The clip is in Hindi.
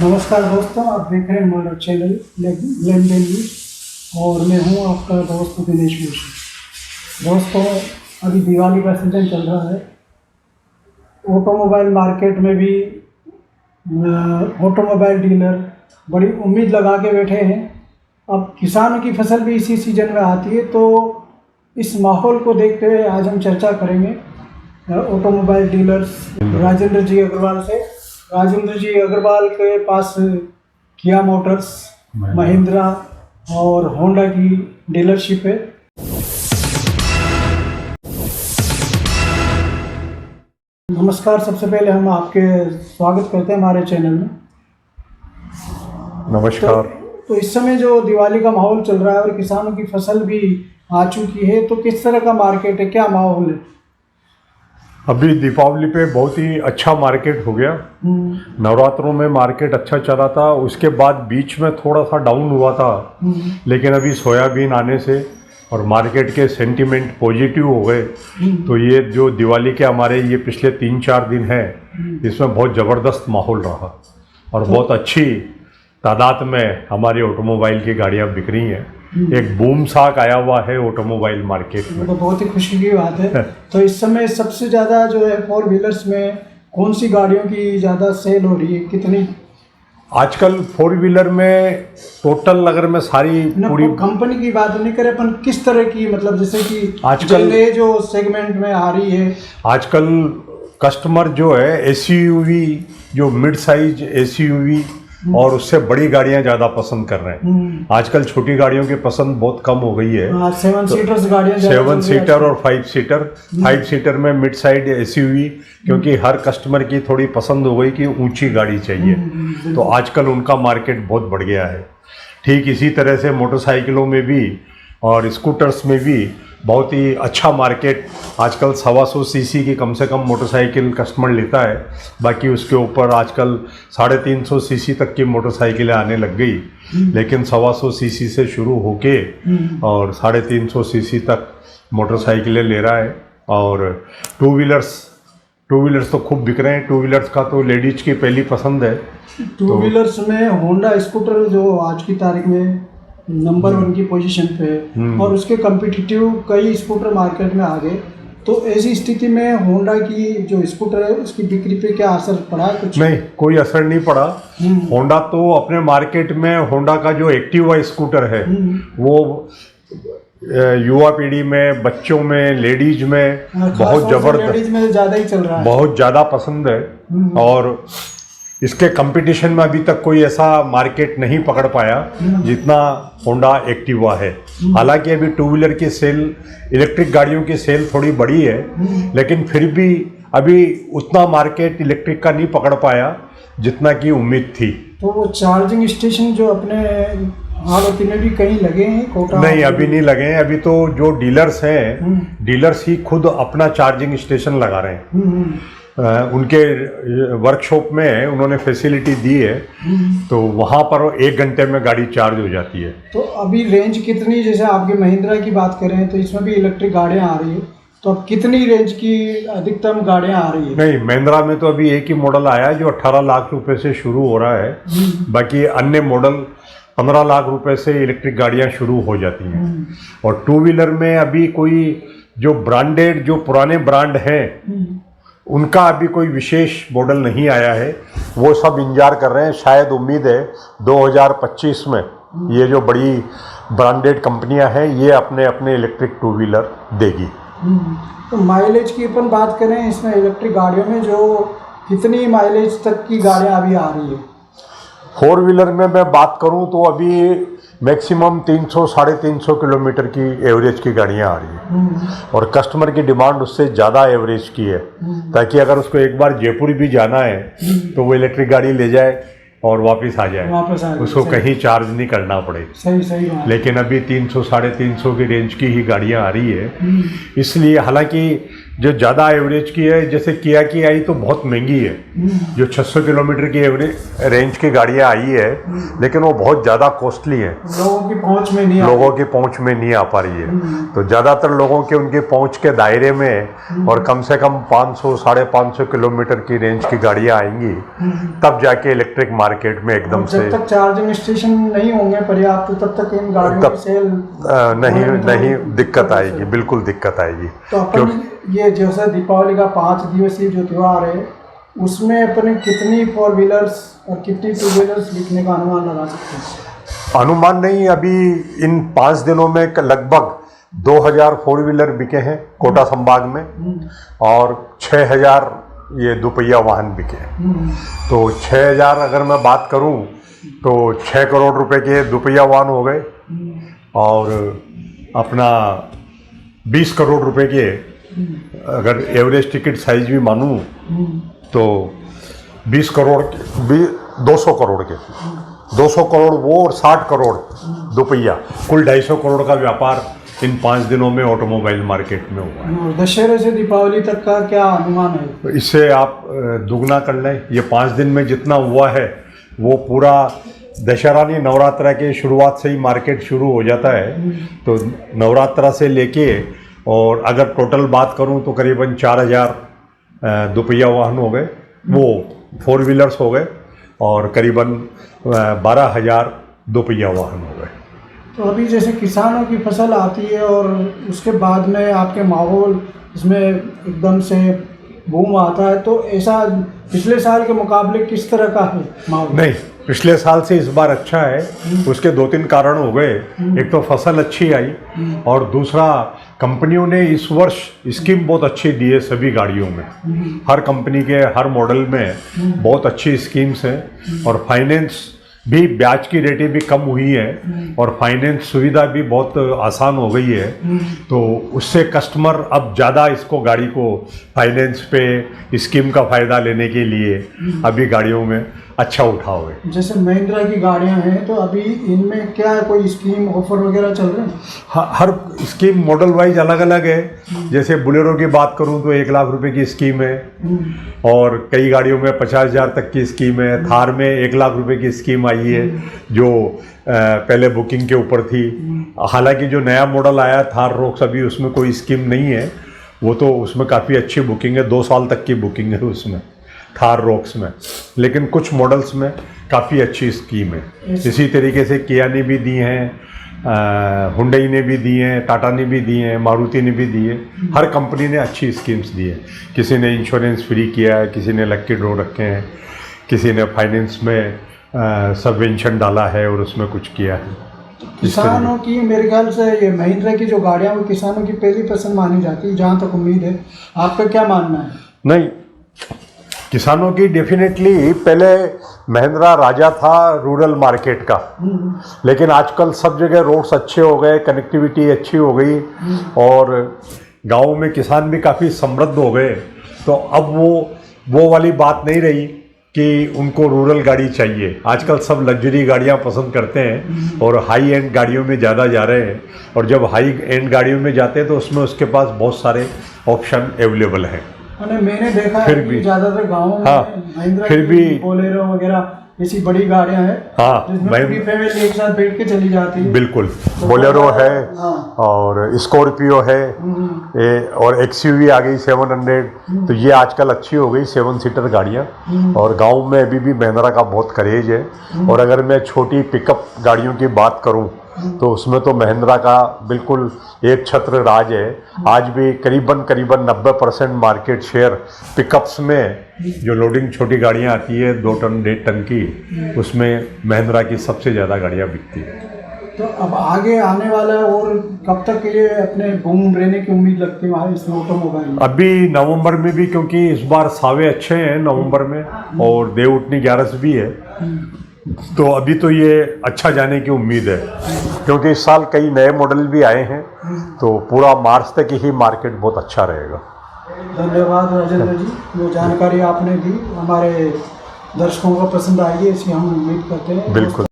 नमस्कार दोस्तों, आप देख रहे हैं हमारा चैनल लेन देन न्यूज़ और मैं हूं आपका दोस्त दिनेश जोशी। दोस्तों, अभी दिवाली का सीजन चल रहा है। ऑटोमोबाइल मार्केट में भी ऑटोमोबाइल डीलर बड़ी उम्मीद लगा के बैठे हैं। अब किसानों की फसल भी इसी सीज़न में आती है, तो इस माहौल को देखते हुए आज हम चर्चा करेंगे ऑटोमोबाइल डीलर्स राजेंद्र जी अग्रवाल से। राजेंद्र जी अग्रवाल के पास किया मोटर्स, महिंद्रा और होंडा की डीलरशिप है। नमस्कार, सबसे पहले हम आपके स्वागत करते हैं हमारे चैनल में। नमस्कार। तो इस समय जो दिवाली का माहौल चल रहा है और किसानों की फसल भी आ चुकी है, तो किस तरह का मार्केट है, क्या माहौल है? अभी दीपावली पे बहुत ही अच्छा मार्केट हो गया। नवरात्रों में मार्केट अच्छा चला था, उसके बाद बीच में थोड़ा सा डाउन हुआ था, लेकिन अभी सोयाबीन आने से और मार्केट के सेंटीमेंट पॉजिटिव हो गए, तो ये जो दिवाली के हमारे ये पिछले 3-4 दिन है, इसमें बहुत ज़बरदस्त माहौल रहा और बहुत अच्छी तादाद में हमारी ऑटोमोबाइल की गाड़ियाँ बिक रही हैं। एक बूम साक आया हुआ है ऑटोमोबाइल मार्केट में, तो बहुत ही खुशी की बात है। तो इस समय सबसे ज़्यादा जो है 4 व्हीलर्स में कौन सी गाड़ियों की ज़्यादा सेल हो रही है, कितनी? आजकल 4 व्हीलर में टोटल अगर मैं सारी पूरी कंपनी की बात नहीं करें, अपन किस तरह की, मतलब जैसे कि आजकल जो सेगमेंट में आ रही है आजकल कस्टमर जो है एसयूवी, जो मिड साइज एसयूवी और उससे बड़ी गाड़ियां ज़्यादा पसंद कर रहे हैं। आजकल छोटी गाड़ियों की पसंद बहुत कम हो गई है। 7 सीटर्स गाड़ियां, 7 सीटर और 5 सीटर। 5 सीटर में मिड साइड एसयूवी, क्योंकि हर कस्टमर की थोड़ी पसंद हो गई कि ऊंची गाड़ी चाहिए, तो आजकल उनका मार्केट बहुत बढ़ गया है। ठीक इसी तरह से मोटरसाइकिलों में भी और स्कूटर्स में भी बहुत ही अच्छा मार्केट आजकल 125 सीसी की कम से कम मोटरसाइकिल कस्टमर लेता है। बाकी उसके ऊपर आजकल 350 सीसी तक की मोटरसाइकिलें आने लग गई, लेकिन 125 सीसी से शुरू होके और 350 सीसी तक मोटरसाइकिलें ले रहा है। और टू व्हीलर्स तो खूब बिक रहे हैं। टू व्हीलर्स का तो लेडीज की पहली पसंद है। टू व्हीलर्स में होंडा स्कूटर जो आज की तारीख में नंबर 1 की पोजीशन पे है और उसके कम्पिटिटिव कई स्कूटर मार्केट में आ गए, तो ऐसी स्थिति में होंडा की जो स्कूटर है उसकी बिक्री पे क्या असर पड़ा? कुछ नहीं, कोई असर नहीं पड़ा। होंडा तो अपने मार्केट में, होंडा का जो एक्टिवा स्कूटर है वो युवा पीढ़ी में, बच्चों में, लेडीज में बहुत जबरदस्त, लेडीज में ज़्यादा ही चल रहा है, बहुत ज़्यादा पसंद है। और इसके कंपटीशन में अभी तक कोई ऐसा मार्केट नहीं पकड़ पाया जितना होंडा एक्टिवा है। हालांकि अभी टू व्हीलर की सेल, इलेक्ट्रिक गाड़ियों की सेल थोड़ी बढ़ी है, लेकिन फिर भी अभी उतना मार्केट इलेक्ट्रिक का नहीं पकड़ पाया जितना की उम्मीद थी। तो वो चार्जिंग स्टेशन जो अपने हालत में भी कहीं लगे हैं, कोटा? नहीं, अभी नहीं लगे हैं। अभी तो जो डीलर्स हैं, डीलर्स ही खुद अपना चार्जिंग स्टेशन लगा रहे हैं। उनके वर्कशॉप में उन्होंने फैसिलिटी दी है, तो वहाँ पर 1 घंटे में गाड़ी चार्ज हो जाती है। तो अभी रेंज कितनी, जैसे आपकी महिंद्रा की बात करें तो इसमें भी इलेक्ट्रिक गाड़ियाँ आ रही है, तो अब कितनी रेंज की अधिकतम गाड़ियाँ आ रही है? नहीं, महिंद्रा में तो अभी एक ही मॉडल आया है जो 18 लाख रुपए से शुरू हो रहा है। बाकी अन्य मॉडल 15 लाख रुपए से इलेक्ट्रिक गाड़ियाँ शुरू हो जाती हैं। और टू व्हीलर में अभी कोई जो ब्रांडेड, जो पुराने ब्रांड हैं, उनका अभी कोई विशेष मॉडल नहीं आया है। वो सब इंतजार कर रहे हैं। शायद उम्मीद है 2025 में ये जो बड़ी ब्रांडेड कंपनियां हैं ये अपने अपने इलेक्ट्रिक टू व्हीलर देगी। तो माइलेज की अपन बात करें इसमें इलेक्ट्रिक गाड़ियों में, जो कितनी माइलेज तक की गाड़ियां अभी आ रही है? 4 व्हीलर में मैं बात करूं तो अभी मैक्सिमम 300-350 किलोमीटर की एवरेज की गाड़ियां आ रही है, और कस्टमर की डिमांड उससे ज़्यादा एवरेज की है, ताकि अगर उसको एक बार जयपुर भी जाना है तो वो इलेक्ट्रिक गाड़ी ले जाए और वापस आ जाए, उसको कहीं चार्ज नहीं करना पड़े। सही बात। लेकिन अभी 300-350 की रेंज की ही गाड़ियां आ रही है। इसलिए हालांकि जो ज़्यादा एवरेज की है, जैसे किया की आई तो बहुत महंगी है, जो 600 किलोमीटर की एवरेज रेंज की गाड़ियाँ आई है, लेकिन वो बहुत ज़्यादा कॉस्टली है, लोगों की पहुंच में नहीं आ पा रही है। तो ज़्यादातर लोगों के उनके पहुंच के दायरे में और कम से कम 500 550 किलोमीटर की रेंज की गाड़ियाँ आएंगी, तब जाके इलेक्ट्रिक मार्केट में एकदम से। जब तक चार्जिंग स्टेशन नहीं होंगे पर्याप्त, तब तक इन गाड़ियों की सेल नहीं दिक्कत आएगी, बिल्कुल दिक्कत आएगी। तो अपन ये जैसे दीपावली का 5 दिवसीय जो त्यौहार है, उसमें अपने कितनी 4 व्हीलर्स और कितनी 2 व्हीलर्स बिकने का अनुमान लगा सकते हैं? अनुमान नहीं, अभी इन 5 दिनों में लगभग 2000 4 व्हीलर बिके हैं कोटा संभाग में, और 6000 ये दोपहिया वाहन बिके हैं। तो 6000 अगर मैं बात करूं तो 6 करोड़ रुपए के दोपहिया वाहन हो गए, और अपना 20 करोड़ रुपए के अगर एवरेज टिकट साइज भी मानूं तो 200 करोड़ के 200 करोड़ वो और 60 करोड़ दोपहिया, कुल 250 करोड़ का व्यापार इन 5 दिनों में ऑटोमोबाइल मार्केट में हुआ है। दशहरे से दीपावली तक का क्या अनुमान है? इससे आप दुगना कर लें, ये 5 दिन में जितना हुआ है वो पूरा दशहरा नहीं, नवरात्रा के शुरुआत से ही मार्केट शुरू हो जाता है। तो नवरात्रा से लेके, और अगर टोटल बात करूं तो करीबन 4000 दोपहिया वाहन हो गए, वो 4 व्हीलर्स हो गए, और करीबन 12000 दोपहिया वाहन हो गए। तो अभी जैसे किसानों की फसल आती है और उसके बाद में आपके माहौल इसमें एकदम से बूम आता है, तो ऐसा पिछले साल के मुकाबले किस तरह का है माहौल? नहीं, पिछले साल से इस बार अच्छा है। उसके 2-3 कारण हो गए। एक तो फसल अच्छी आई, और दूसरा कंपनियों ने इस वर्ष स्कीम बहुत अच्छी दी है सभी गाड़ियों में। हर कंपनी के हर मॉडल में बहुत अच्छी स्कीम्स हैं, और फाइनेंस भी, ब्याज की रेटें भी कम हुई है, और फाइनेंस सुविधा भी बहुत आसान हो गई है। तो उससे कस्टमर अब ज़्यादा इसको, गाड़ी को फाइनेंस पे स्कीम का फ़ायदा लेने के लिए अभी गाड़ियों में अच्छा उठाव है। जैसे महिंद्रा की गाड़ियां हैं, तो अभी इनमें क्या कोई स्कीम ऑफर वगैरह चल रहे हैं? हर स्कीम मॉडल वाइज अलग अलग है। जैसे बुलेरो की बात करूं तो 1 लाख रुपए की स्कीम है, और कई गाड़ियों में 50,000 तक की स्कीम है। थार में 1 लाख रुपए की स्कीम आई है, जो पहले बुकिंग के ऊपर थी। हालांकि जो नया मॉडल आया थार रॉक्स, अभी उसमें कोई स्कीम नहीं है, वो तो उसमें काफ़ी अच्छी बुकिंग है, 2 साल तक की बुकिंग है उसमें, थार रॉक्स में। लेकिन कुछ मॉडल्स में काफ़ी अच्छी स्कीम है। इसी तरीके से किया ने भी दी हैं, हुंडई ने भी दी हैं, टाटा ने भी दी हैं, मारुति ने भी दी है। हर कंपनी ने अच्छी स्कीम्स दी है। किसी ने इंश्योरेंस फ्री किया है, किसी ने लक्की ड्रॉ रखे हैं, किसी ने फाइनेंस में सबवेंशन डाला है और उसमें कुछ किया है। किसानों की, मेरे ख्याल से ये महिंद्रा की जो गाड़ियाँ वो किसानों की पहली पसंद मानी जाती है, जहाँ तक उम्मीद है। आपका क्या मानना है? नहीं, किसानों की डेफिनेटली पहले महिंद्रा राजा था रूरल मार्केट का, लेकिन आजकल सब जगह रोड्स अच्छे हो गए, कनेक्टिविटी अच्छी हो गई, और गाँव में किसान भी काफ़ी समृद्ध हो गए। तो अब वो वाली बात नहीं रही कि उनको रूरल गाड़ी चाहिए। आजकल सब लग्जरी गाड़ियां पसंद करते हैं, और हाई एंड गाड़ियों में ज़्यादा जा रहे हैं। और जब हाई एंड गाड़ियों में जाते हैं तो उसमें उसके पास बहुत सारे ऑप्शन अवेलेबल हैं। मैंने देखा फिर है भी कि ज़्यादातर गाँवों में महिंद्रा फिर भी बोलेरो वगैरह ऐसी बड़ी गाड़ियां हैं, जिसमें पूरी फैमिली एक साथ बैठ के चली जाती है। बिल्कुल, बोलेरो है, और स्कॉर्पियो है, और एक्सयूवी आ गई 700। तो ये आजकल अच्छी हो गई 7 सीटर गाड़ियाँ, और गांव में अभी भी महिंद्रा का बहुत क्रेज है। और अगर मैं छोटी पिकअप गाड़ियों की बात करूं तो उसमें तो महिंद्रा का बिल्कुल एक छत्र राज है। आज भी करीबन 90% मार्केट शेयर पिकअप्स में, जो लोडिंग छोटी गाड़ियां आती है 2 टन 1.5 टन की, उसमें महिंद्रा की सबसे ज़्यादा गाड़ियां बिकती है। तो अब आगे आने वाला है, और कब तक ये अपने बूम रहने की उम्मीद लगती है हमारे इस ऑटोमोबाइल में? अभी नवंबर में भी, क्योंकि इस बार सावे अच्छे हैं नवंबर में, और देव उठनी 11 भी है, तो अभी तो ये अच्छा जाने की उम्मीद है। क्योंकि इस साल कई नए मॉडल भी आए हैं, तो पूरा मार्च तक ही मार्केट बहुत अच्छा रहेगा। धन्यवाद राजेंद्र जी, जो जानकारी आपने दी हमारे दर्शकों को पसंद आएगी, ऐसी हम उम्मीद करते हैं। बिल्कुल।